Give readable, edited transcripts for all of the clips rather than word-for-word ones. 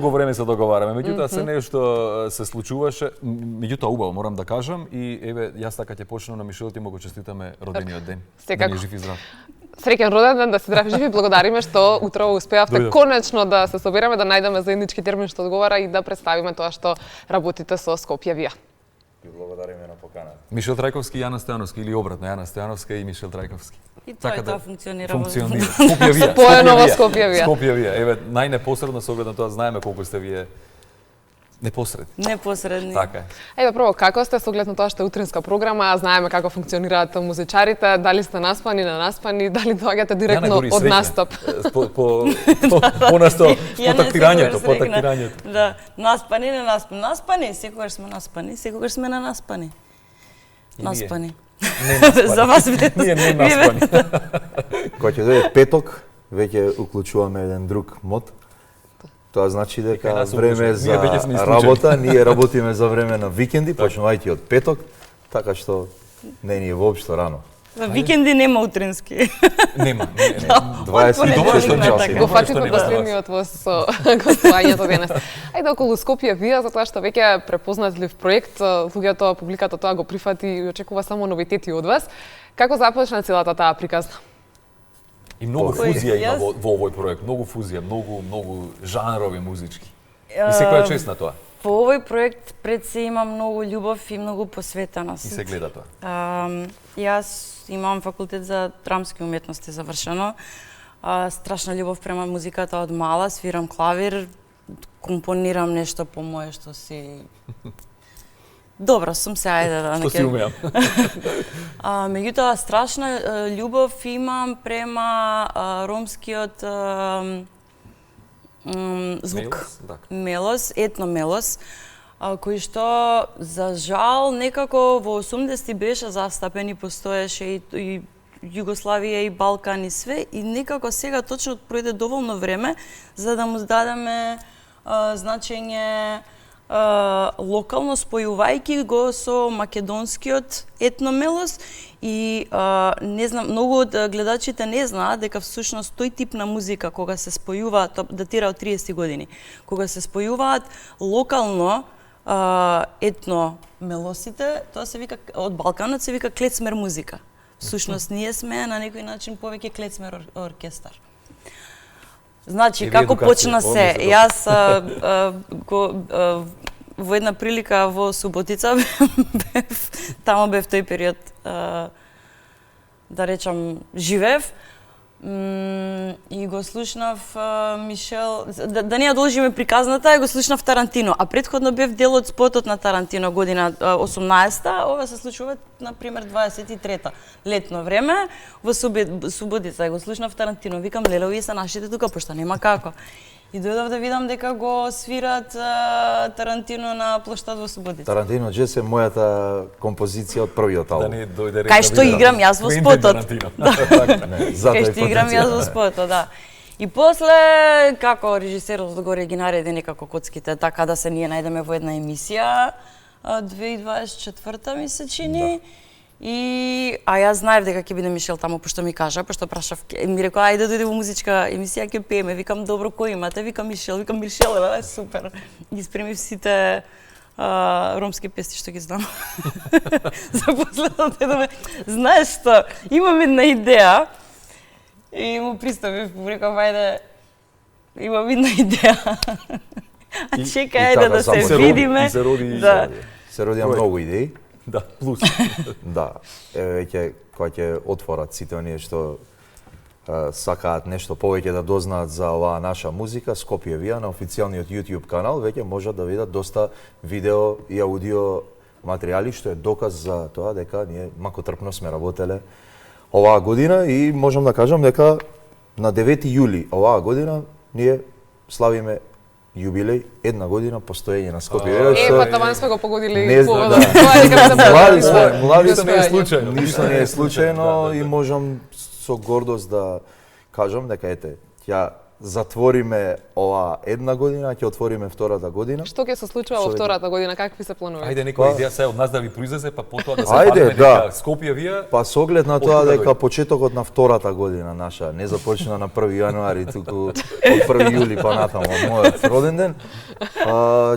Многу време се договараме, меѓутоа се нешто се случуваше, меѓутоа убаво морам да кажам и еве јас така ќе почнам на Мишел, ти му го честитаме родениот ден. Да ни е жив и здрав. Среќен роден ден, да си здрав и жив и благодариме што утрово успеавте конечно да се собереме, да најдеме заеднички термин што одговара и да представиме тоа што работите со Скопје Вија. И благодариме на поканата. Мишел Трајковски и Јана Стојановски или обратно, Јана Стојановска и Мишел Трајковски. И тоа функционира. Скопје Вија. Спојено во Скопје Вија. Скопје Вија. Еве најнепосредно со оглед на тоа знаеме колку сте вие непосредни. Непосредни. Така е. Еве прво како сте со оглед на тоа што е утринска програма, знаеме како функционираат музичарите, дали сте наспани, ненаспани, дали доаѓате директно од настап? Понасто потактирањето. Да, наспани, ненаспани, секогаш сме наспани, секогаш сме ненаспани. Наспани. За вас ние не наспани. Кога ќе дојде петок, веќе уклучуваме еден друг мод. Тоа значи дека време за работа, ние работиме за време на викенди, почнувајќи од петок, така што не ни е воопшто рано. За викенди нема утрински. Нема. 24 часа. Го фатите последниот во гостувањето денес. Ајде околу Скопје Вија, затоа што веќе е препознатлив проект, луѓето, публиката тоа го прифати и очекува само новитети од вас. Како започна целата таа приказна? И многу фузија има во овој проект, многу фузија, многу жанрови музички. И секоја чест на тоа. По овој проект пред се има многу љубов и многу посветеност. И се гледа тоа. Јас имам факултет за драмски уметности завршено. Страшна љубов према музиката од мала, свирам клавир, компонирам нешто по мое што си добра сум се, ајде да не Што си умеам. Меѓутоа страшна љубов имам према ромскиот звук, мелос, етномелос, кој што за жал некако во 80-ти беше застапен и постоеше и Југославија и Балкан и све, и некако сега точно пројде доволно време за да му дадеме значење локално, спојувајќи го со македонскиот етномелос и не знам, многу од гледачите не знаат дека всушност тој тип на музика кога се спојуваат, датира од 30 години, кога се спојуваат локално етномелосите, тоа се вика од Балканот се вика клецмер музика. Всушност ние сме на некој начин повеќе клецмер оркестар. Значи, како почна се? Јас во една прилика во Суботица таму бев тој период, да речам, живеев и го слушнав Мишел, да не ја должиме приказната, го слушнав Тарантино, а претходно бев дел од спотот на Тарантино година 18-та, ова се случува на пример 23-та, летно време, во Суботица го слушнав Тарантино, викам леле, овие се нашите тука, пошто нема како. И дојдов да видам дека го свират Тарантино на плоштад во Суботица. Тарантино Джес е мојата композиција од првиот албум. Кај што играм јас во спотот. Кај што играм јас во спотот, да. И после, како режисерот одгоре ги нареди некако коцките, така да се ние најдеме во една емисија, 2024 ми се чини. А јас знаев дека ќе биде Мишел таму, пошто ми кажа, пошто прашав, ми рекоа ајде дојде во музичка емисија ќе пееме, викам добро кој имате, викам Мишел, е супер. Ги спремив сите ромски песни што ги знам. За последно едаме, знаеш што, имам една идеја и му приставив, му реков ајде, имам една идеја. А чекај ајде да се видиме. Се родија многу идеи. Да, плюс. Да, веќе кога ќе отворат сите оние што сакаат нешто повеќе да дознаат за оваа наша музика, Скопје Вија на официјалниот YouTube канал веќе можат да видат доста видео и аудио материјали што е доказ за тоа дека ние макотрпно сме работеле оваа година и можам да кажам дека на 9 јули оваа година ние славиме јубилеј, една година постоење на Скопје Вија. Па таман сме го погодили поводот. Млади сме, ништо не е случајно и можам со гордост да кажам дека ете, ја затвориме ова една година, ќе отвориме втората година. Што ќе се случува во втората година? Какви се планови? Ајде некоја идеја се од нас да ви произлезе, па потоа да се Ајде, бавиме да. дека Скопје вие. Па со оглед на тоа дека почетокот на втората година наша не започна на 1 јануари, туку од 1 јули па натаму од мојот роден ден,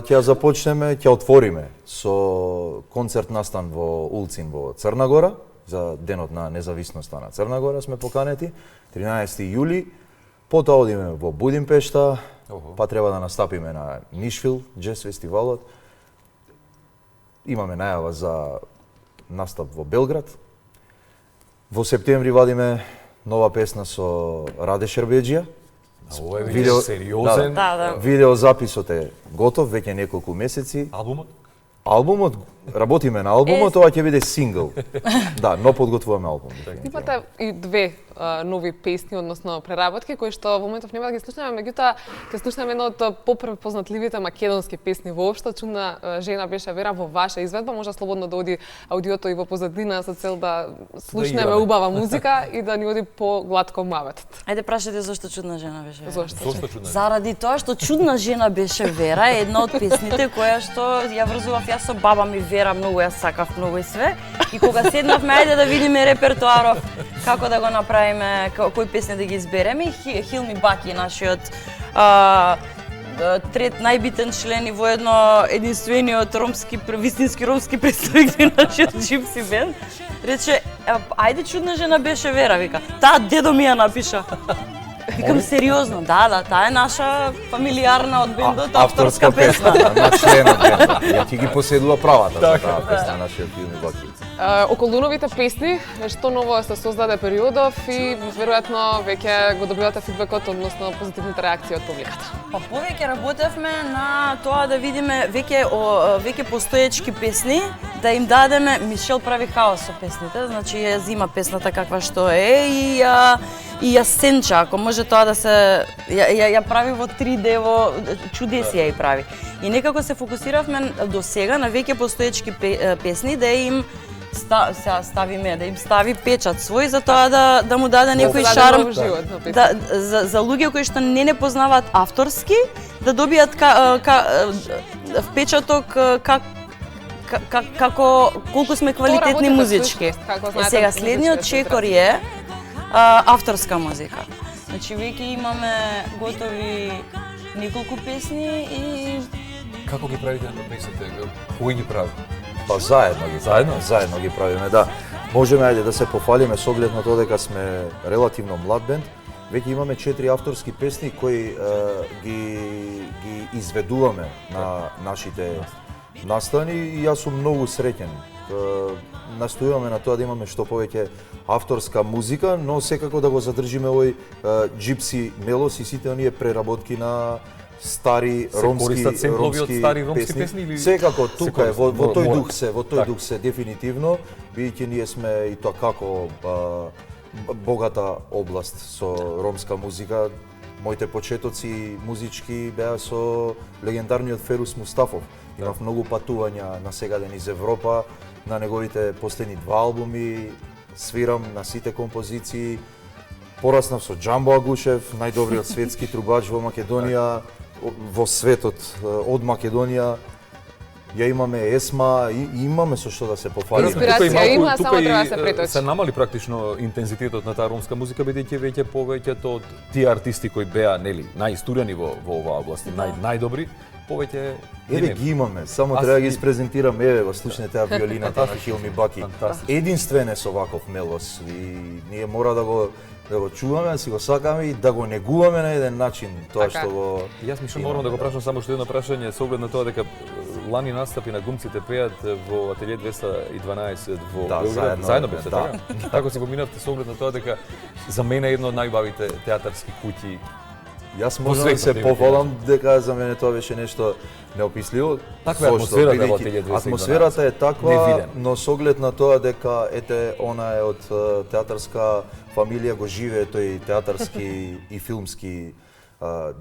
ќе започнеме, ќе отвориме со концерт настан во Улцин во Црна Гора за денот на независноста на Црна Гора сме поканети 13 јули. Потоа одиме во Будимпешта, па треба да настапиме на Нишвил, джез фестивалот. Имаме најава за настап во Белград. Во септември вадиме нова песна со Раде Шербеџија. Ова е видео сериозен. Видеозаписот е готов веќе неколку месеци. Албумот? Работиме на албумот, тоа ќе биде сингл. Да, но подготвуваме албум. Имате и две нови песни, односно преработки, кои што во моментов нема да ги слушнеме, меѓутоа ќе слушнеме едно од попрепознатливите македонски песни воопшто. Чудна жена беше Вера во ваша изведба, може слободно да оди аудиото и во позадина со цел да слушнеме убава музика и да ни оди по-гладко мавет. Ајде прашајте зошто чудна жена беше Вера. Зошто чудна жена? Заради тоа што чудна жена беше Вера е една од песните која што ја врзував јас со баба ми Вера, многу ја сакав, многу и све. И кога седнавме, ајде да видиме репертоаров, како да го направиме, кои песни да ги избереме. Хилми Баки, нашиот трет најбитен член и воедно единствениот вистински ромски представник на нашиот Gypsy Band, рече, ајде чудна жена беше Вера, вика. Таа дедо ми ја напиша. Викам сериозно, да, таа е наша фамилиарна од бендот авторска песна. На членот бендот. Ја ќе ги поседува правата за таа песна, нашиот Хилми Баки. Околу новите песни, што ново се создаде периодов и веројатно веќе го добивате фидбекот, односно позитивните реакции од публиката. Па повеќе работевме на тоа да видиме веќе постоечки песни, да им дадеме. Мишел прави хаос со песните, значи ја зима песната каква што е и ја сенча, ако може тоа да се ја прави во 3D, во чудеси ја и прави. И некако се фокусиравме до сега на веќе постоечки песни да им стави печат свој за тоа да му даде некој шарм за луѓе кои што не познаваат авторски, да добијат впечаток како колку сме квалитетни музички. Сега следниот чекор е авторска музика. Значи веќе имаме готови неколку песни и како ги правите на песните? Кој ги прави? Па заедно ги правиме, да. Можеме ајде да се пофалиме со оглед на тоа дека сме релативно млад бенд. Веќе имаме 4 авторски песни кои ги изведуваме на нашите настани и јас сум многу среќен. Настојуваме на тоа да имаме што повеќе авторска музика, но секако да го задржиме овој Gypsy Melos и сите оние преработки на стари ромски песни или секако тука е во тој дух се дефинитивно, бидејќи ние сме и тоа како богата област со ромска музика. Моите почетоци музички беа со легендарниот Ферус Мустафов. Имав многу патувања на сегаден из Европа, на неговите последни 2 албуми, свирам на сите композиции. Пораснав со Џамбо Агушев, најдобриот светски трубач во Македонија, во светот од Македонија. Ја имаме Есма и имаме со што да се пофалиме. Инспирација има, само треба да се преточи. Се намали практично интензитетот на таа ромска музика, бидејќи веќе повеќето од тие артисти кои беа најистурени во оваа област, најдобри, повеќе ги имаме, само треба да ги испрезентираме. Еве го слушнете таа виолината на Хилми Баки. Единствен е со ваков мелос и ние мора да го чуваме, да си го сакаме и да го негуваме на еден начин тоа што го. Јас мислам морам да го прашам само што едно прашање со оглед на тоа дека лани настапи на Гумците пеат во Ателје 212 во Белград. Заедно бевте, така? Така си поминавте со оглед на тоа дека за мене едно од најбавите театарски куќи. Јас можам да се пофалам дека за мене тоа беше нешто неописливо. Таква атмосферата во Ателје 212. Атмосферата е таква, но со оглед на тоа дека она е од театарска фамилија, го живее тој театарски и филмски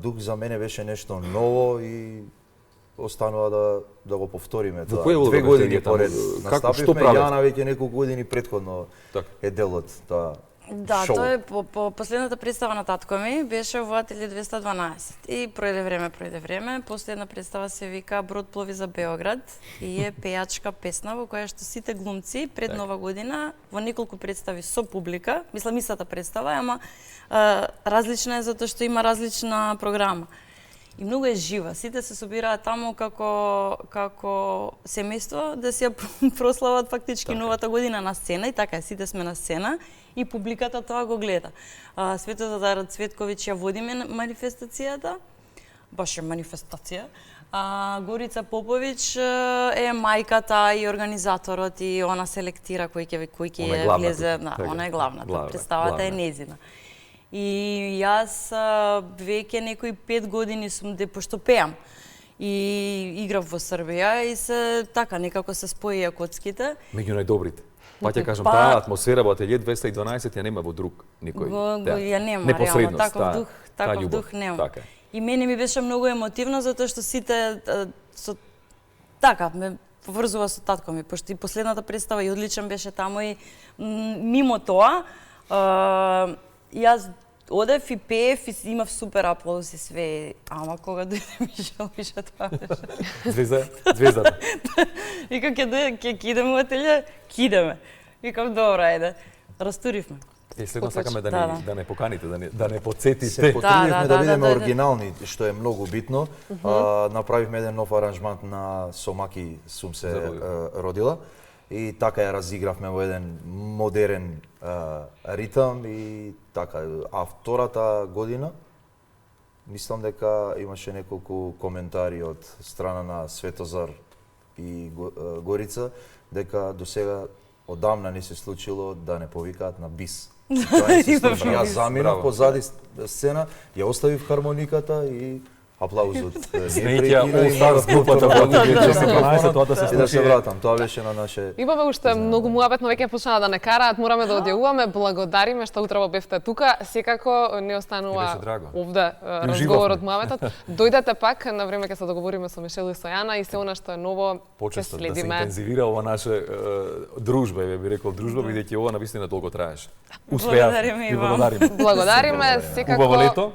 дух, за мене беше нешто ново и останува да го повториме тоа. 2 години поред настапивме, Јана веќе неколку години претходно е дел од тоа. Да, шоу. тоа е по последната представа на татко ми беше во Ателје 212. И пројде време, последна представа се вика Брод плови за Београд и е пејачка песна во која што сите глумци пред Нова година во неколку представи со публика, мислам истата представа, ама различна е затоа што има различна програма. И многу е жива. Сите се собираат таму како семејство да си ја прослават фактички новата година на сцена и така сите сме на сцена и публиката тоа го гледа. Светозар Цветковиќ ја води манифестацијата, баш е манифестација. Горица Поповиќ е мајката и организаторот и она селектира кој ќе влезе, она е главната. Представата е незина. И јас веќе некои 5 години сум пошто пеам и играв во Србија и се така некако се споија коцките. Меѓу најдобрите. Па ќе кажам, таа атмосфера во Ателје 212 ја нема во друг никој. Ја нема, реално, таков дух нема. И мене ми беше многу емотивно затоа што сите со така ме поврзува со татко ми, пошто и последната представа и одличен беше таму и мимо тоа јас одев и пеев и имав супер аплауз и све, ама кога дојде Мишел, пише тоа беше. Звездата. Вика, ќе идеме во Ателје, ќе идеме. Викам, добро, ајде. Растуривме. И следно сакаме да не поканите, да не подсетите. Се потрудивме да бидеме оригинални, што е многу битно. Направивме еден нов аранжман на Сомаки сум се родила. И така ја разигравме во еден модерен ритам и така. А втората година, мислам дека имаше неколку коментари од страна на Светозар и Горица, дека до сега одамна не се случило да не повикаат на бис. Јас заминав позади сцена, ја оставив хармониката и аплаузот. Снејќа All-Stars групата во Ателје 212, тоа да се случи. И да се вратам, тоа беше на наше... Имаме уште многу муабет, но веќе почнаа да не караат, мораме да одјавуваме. Благодариме што утрово бевте тука. Секако не останува овде разговорот муабетот. Дојдете пак, на време ќе се договориме со Мишел и со Јана и се она што е ново ќе следиме. Да се интензивира ова наше дружба, би рекол дружба, бидејќи ова навистина долго траеше. Успеа. Благодариме и вам. Благодариме, секако